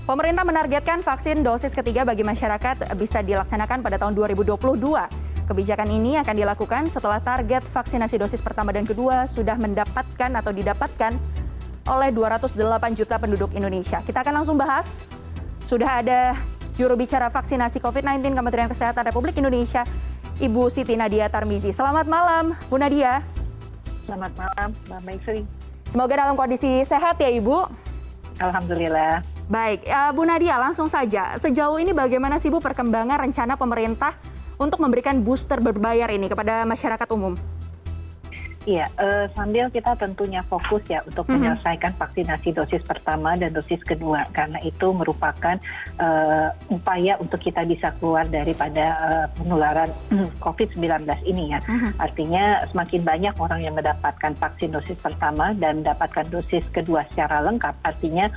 Pemerintah menargetkan vaksin dosis ketiga bagi masyarakat bisa dilaksanakan pada tahun 2022. Kebijakan ini akan dilakukan setelah target vaksinasi dosis pertama dan kedua sudah mendapatkan atau didapatkan oleh 208 juta penduduk Indonesia. Kita akan langsung bahas. Sudah ada juru bicara vaksinasi COVID-19 Kementerian Kesehatan Republik Indonesia, Ibu Siti Nadia Tarmizi. Selamat malam, Bu Nadia. Selamat malam, Mbak Maisri. Semoga dalam kondisi sehat ya, Ibu. Alhamdulillah. Baik, Bu Nadia, langsung saja. Sejauh ini bagaimana sih Bu perkembangan rencana pemerintah untuk memberikan booster berbayar ini kepada masyarakat umum? Iya, sambil kita tentunya fokus ya untuk menyelesaikan vaksinasi dosis pertama dan dosis kedua, karena itu merupakan upaya untuk kita bisa keluar daripada penularan COVID-19 ini ya. Artinya semakin banyak orang yang mendapatkan vaksin dosis pertama dan mendapatkan dosis kedua secara lengkap, artinya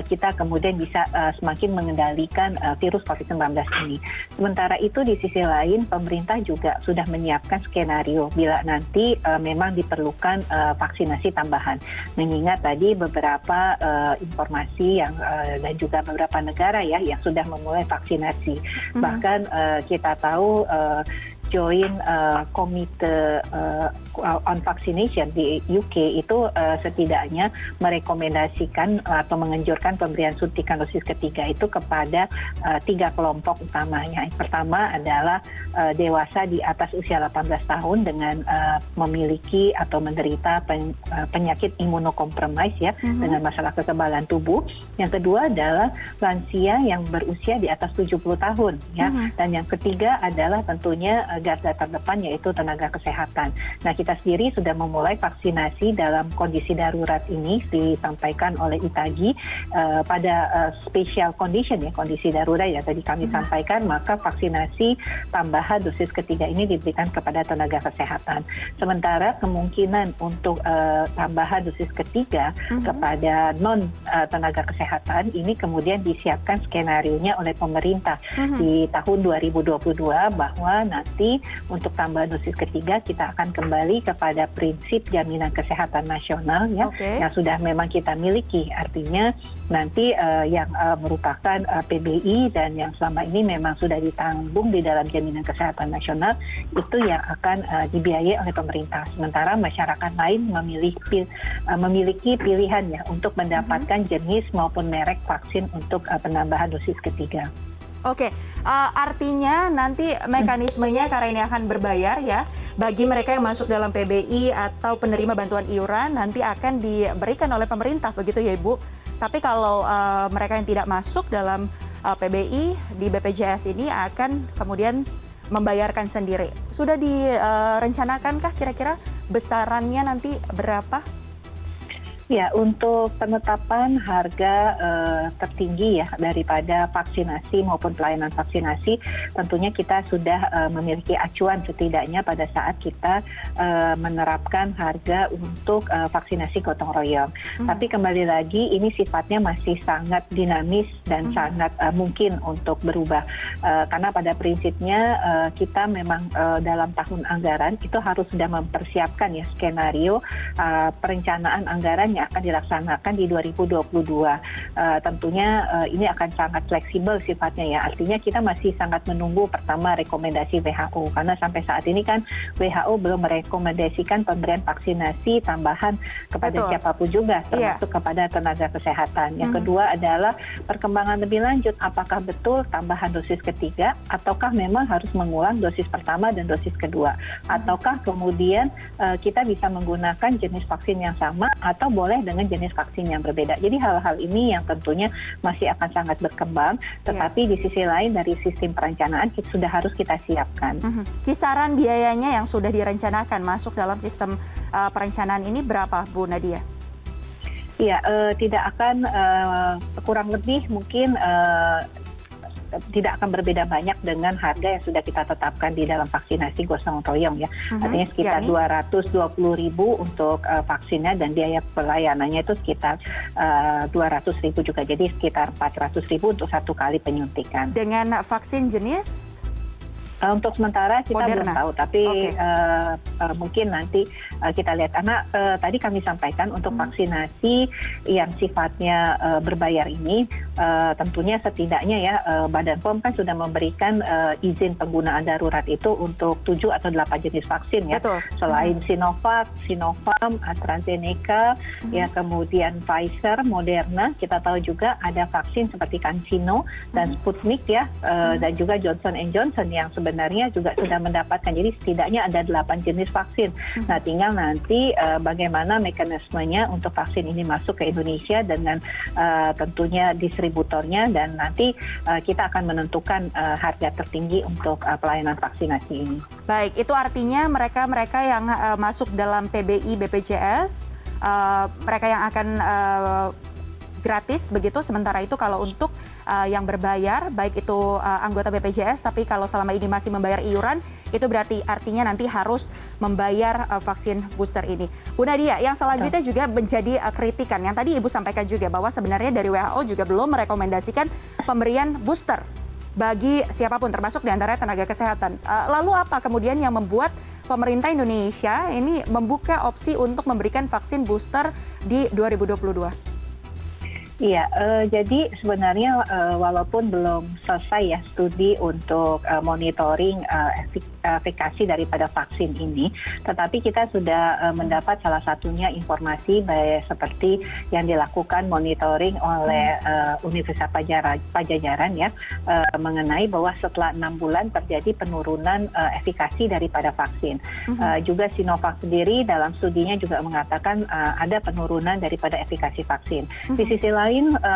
kita kemudian bisa semakin mengendalikan virus COVID-19 ini. Sementara itu di sisi lain pemerintah juga sudah menyiapkan skenario bila nanti memang diperlukan vaksinasi tambahan. Mengingat tadi beberapa informasi yang dan juga beberapa negara ya yang sudah memulai vaksinasi. Bahkan kita tahu joint komite on vaccination di UK itu setidaknya merekomendasikan atau menganjurkan pemberian suntikan dosis ketiga itu kepada 3 kelompok utamanya. Yang pertama adalah dewasa di atas usia 18 tahun dengan memiliki atau menderita penyakit imunokompromis ya, dengan masalah kekebalan tubuh. Yang kedua adalah lansia yang berusia di atas 70 tahun ya. Dan yang ketiga adalah tentunya garda terdepan yaitu tenaga kesehatan. Nah, kita sendiri sudah memulai vaksinasi dalam kondisi darurat ini disampaikan oleh ITAGI pada special condition ya, kondisi darurat ya tadi kami sampaikan, maka vaksinasi tambahan dosis ketiga ini diberikan kepada tenaga kesehatan. Sementara kemungkinan untuk tambahan dosis ketiga kepada non tenaga kesehatan ini kemudian disiapkan skenarionya oleh pemerintah di tahun 2022 bahwa nanti untuk tambahan dosis ketiga kita akan kembali kepada prinsip jaminan kesehatan nasional ya, yang sudah memang kita miliki. Artinya nanti yang merupakan PBI dan yang selama ini memang sudah ditanggung di dalam jaminan kesehatan nasional itu yang akan dibiayai oleh pemerintah. Sementara masyarakat lain memiliki pilihan ya untuk mendapatkan jenis maupun merek vaksin untuk penambahan dosis ketiga. Oke, artinya nanti mekanismenya karena ini akan berbayar ya, bagi mereka yang masuk dalam PBI atau penerima bantuan iuran nanti akan diberikan oleh pemerintah, begitu ya Ibu. Tapi kalau mereka yang tidak masuk dalam PBI di BPJS ini akan kemudian membayarkan sendiri. Sudah direncanakan kira-kira besarannya nanti berapa? Ya, untuk penetapan harga tertinggi ya daripada vaksinasi maupun pelayanan vaksinasi, tentunya kita sudah memiliki acuan setidaknya pada saat kita menerapkan harga untuk vaksinasi gotong royong. Tapi kembali lagi ini sifatnya masih sangat dinamis dan sangat mungkin untuk berubah. Karena pada prinsipnya kita memang dalam tahun anggaran itu harus sudah mempersiapkan ya skenario perencanaan anggaran yang akan dilaksanakan di 2022. Tentunya ini akan sangat fleksibel sifatnya ya. Artinya kita masih sangat menunggu pertama rekomendasi WHO karena sampai saat ini kan WHO belum merekomendasikan pemberian vaksinasi tambahan kepada siapapun juga termasuk kepada tenaga kesehatan. Yang kedua adalah perkembangan lebih lanjut, apakah betul tambahan dosis ketiga ataukah memang harus mengulang dosis pertama dan dosis kedua, ataukah kemudian kita bisa menggunakan jenis vaksin yang sama atau boleh dengan jenis vaksin yang berbeda. Jadi hal-hal ini yang tentunya masih akan sangat berkembang, tetapi di sisi lain dari sistem perencanaan sudah harus kita siapkan. Kisaran biayanya yang sudah direncanakan masuk dalam sistem perencanaan ini berapa, Bu Nadia? Iya, tidak akan kurang lebih mungkin tidak akan berbeda banyak dengan harga yang sudah kita tetapkan di dalam vaksinasi gotong royong ya. Artinya sekitar 220.000 untuk vaksinnya dan biaya pelayanannya itu sekitar 200.000 juga. Jadi sekitar 400.000 untuk satu kali penyuntikan. Dengan vaksin jenis? Untuk sementara kita belum Moderna. tahu, tapi Oke. mungkin nanti kita lihat. Karena tadi kami sampaikan untuk vaksinasi yang sifatnya berbayar ini, tentunya setidaknya ya Badan POM kan sudah memberikan izin penggunaan darurat itu untuk 7 atau 8 jenis vaksin ya. Betul. Selain Sinovac, Sinopharm, AstraZeneca, ya kemudian Pfizer, Moderna, kita tahu juga ada vaksin seperti CanSino dan Sputnik ya, dan juga Johnson Johnson yang sebenarnya juga sudah mendapatkan. Jadi setidaknya ada 8 jenis vaksin. Nah, tinggal nanti bagaimana mekanismenya untuk vaksin ini masuk ke Indonesia dengan tentunya distributornya, dan nanti kita akan menentukan harga tertinggi untuk pelayanan vaksinasi ini. Baik, itu artinya mereka yang masuk dalam PBI BPJS, mereka yang akan gratis begitu. Sementara itu kalau untuk yang berbayar, baik itu anggota BPJS, tapi kalau selama ini masih membayar iuran, itu berarti artinya nanti harus membayar vaksin booster ini. Bu Nadia, yang selanjutnya juga menjadi kritikan yang tadi Ibu sampaikan juga, bahwa sebenarnya dari WHO juga belum merekomendasikan pemberian booster bagi siapapun, termasuk diantara tenaga kesehatan. Lalu apa kemudian yang membuat pemerintah Indonesia ini membuka opsi untuk memberikan vaksin booster di 2022? Iya, jadi sebenarnya walaupun belum selesai ya studi untuk monitoring efikasi daripada vaksin ini, tetapi kita sudah mendapat salah satunya informasi seperti yang dilakukan monitoring oleh Universitas Padjadjaran ya, mengenai bahwa setelah 6 bulan terjadi penurunan efikasi daripada vaksin. Juga Sinovac sendiri dalam studinya juga mengatakan ada penurunan daripada efikasi vaksin. Di sisi lain,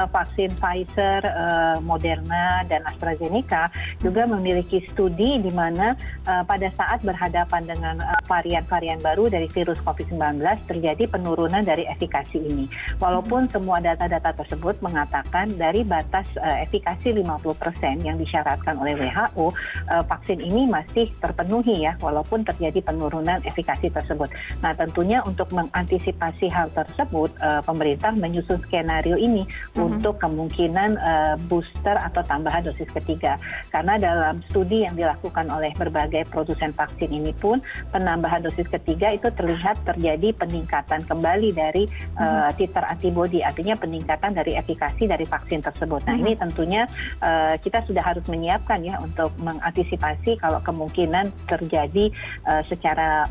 vaksin Pfizer, Moderna, dan AstraZeneca juga memiliki studi di mana pada saat berhadapan dengan varian-varian baru dari virus COVID-19 terjadi penurunan dari efikasi ini. Walaupun semua data-data tersebut mengatakan dari batas efikasi 50% yang disyaratkan oleh WHO, vaksin ini masih terpenuhi ya, walaupun terjadi penurunan efikasi tersebut. Nah, tentunya untuk mengantisipasi hal tersebut, pemerintah menyusun skenario ini untuk kemungkinan booster atau tambahan dosis ketiga. Karena dalam studi yang dilakukan oleh berbagai produsen vaksin ini pun, penambahan dosis ketiga itu terlihat terjadi peningkatan kembali dari titer antibodi, artinya peningkatan dari efikasi dari vaksin tersebut. Nah, ini tentunya kita sudah harus menyiapkan ya untuk mengantisipasi kalau kemungkinan terjadi secara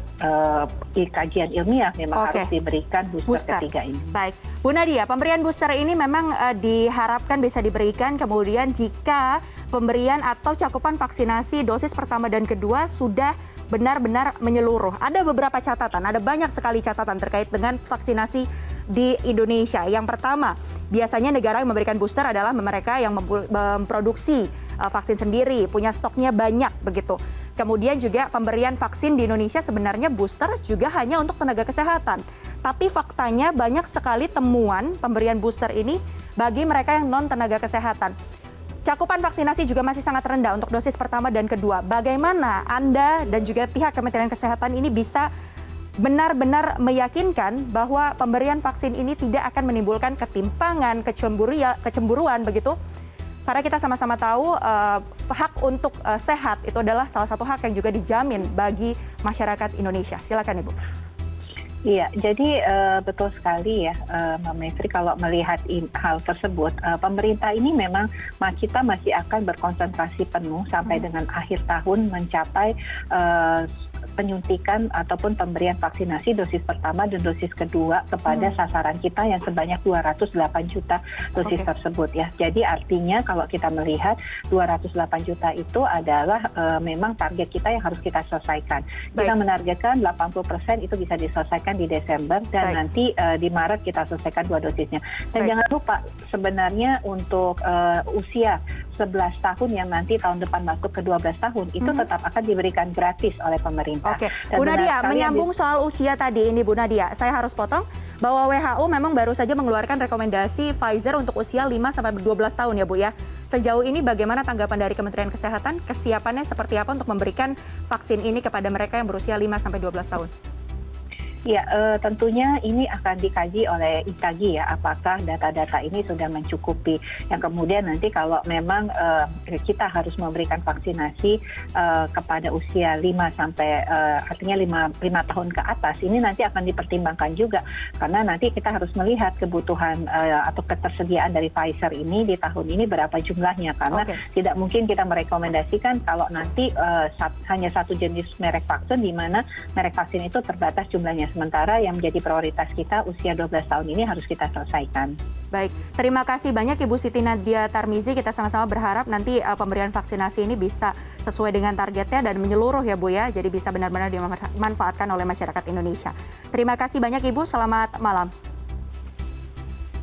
kajian ilmiah memang harus diberikan booster ketiga ini. Baik, Bu Nadia, pemberian booster ini memang diharapkan bisa diberikan kemudian jika pemberian atau cakupan vaksinasi dosis pertama dan kedua sudah benar-benar menyeluruh. Ada beberapa catatan, ada banyak sekali catatan terkait dengan vaksinasi di Indonesia. Yang pertama, biasanya negara yang memberikan booster adalah mereka yang memproduksi vaksin sendiri, punya stoknya banyak begitu. Kemudian juga pemberian vaksin di Indonesia sebenarnya booster juga hanya untuk tenaga kesehatan. Tapi faktanya banyak sekali temuan pemberian booster ini bagi mereka yang non tenaga kesehatan. Cakupan vaksinasi juga masih sangat rendah untuk dosis pertama dan kedua. Bagaimana Anda dan juga pihak Kementerian Kesehatan ini bisa benar-benar meyakinkan bahwa pemberian vaksin ini tidak akan menimbulkan ketimpangan, kecemburuan begitu? Karena kita sama-sama tahu hak untuk sehat itu adalah salah satu hak yang juga dijamin bagi masyarakat Indonesia. Silakan Ibu. Iya, jadi betul sekali ya Mbak Mevri, kalau melihat hal tersebut, pemerintah ini memang kita masih akan berkonsentrasi penuh sampai dengan akhir tahun mencapai penyuntikan ataupun pemberian vaksinasi dosis pertama dan dosis kedua kepada sasaran kita yang sebanyak 208 juta dosis tersebut ya. Jadi artinya kalau kita melihat 208 juta itu adalah memang target kita yang harus kita selesaikan. Kita menargetkan 80% itu bisa diselesaikan di Desember dan nanti di Maret kita selesaikan 2 dosisnya. Dan jangan lupa sebenarnya untuk usia 11 tahun yang nanti tahun depan masuk ke 12 tahun itu tetap akan diberikan gratis oleh pemerintah. Oke, Bu Nadia, menyambung soal usia tadi ini Bu Nadia, saya harus potong bahwa WHO memang baru saja mengeluarkan rekomendasi Pfizer untuk usia 5-12 tahun ya Bu ya. Sejauh ini bagaimana tanggapan dari Kementerian Kesehatan, kesiapannya seperti apa untuk memberikan vaksin ini kepada mereka yang berusia 5-12 tahun? Ya, tentunya ini akan dikaji oleh IKAGI ya, apakah data-data ini sudah mencukupi. Yang kemudian nanti kalau memang kita harus memberikan vaksinasi kepada usia 5 sampai artinya 5 tahun ke atas, ini nanti akan dipertimbangkan juga. Karena nanti kita harus melihat kebutuhan atau ketersediaan dari Pfizer ini di tahun ini berapa jumlahnya. Karena tidak mungkin kita merekomendasikan kalau nanti hanya satu jenis merek vaksin, di mana merek vaksin itu terbatas jumlahnya. Sementara yang menjadi prioritas kita usia 12 tahun ini harus kita selesaikan. Baik, terima kasih banyak Ibu Siti Nadia Tarmizi. Kita sama-sama berharap nanti pemberian vaksinasi ini bisa sesuai dengan targetnya dan menyeluruh ya Bu ya. Jadi bisa benar-benar dimanfaatkan oleh masyarakat Indonesia. Terima kasih banyak Ibu, selamat malam.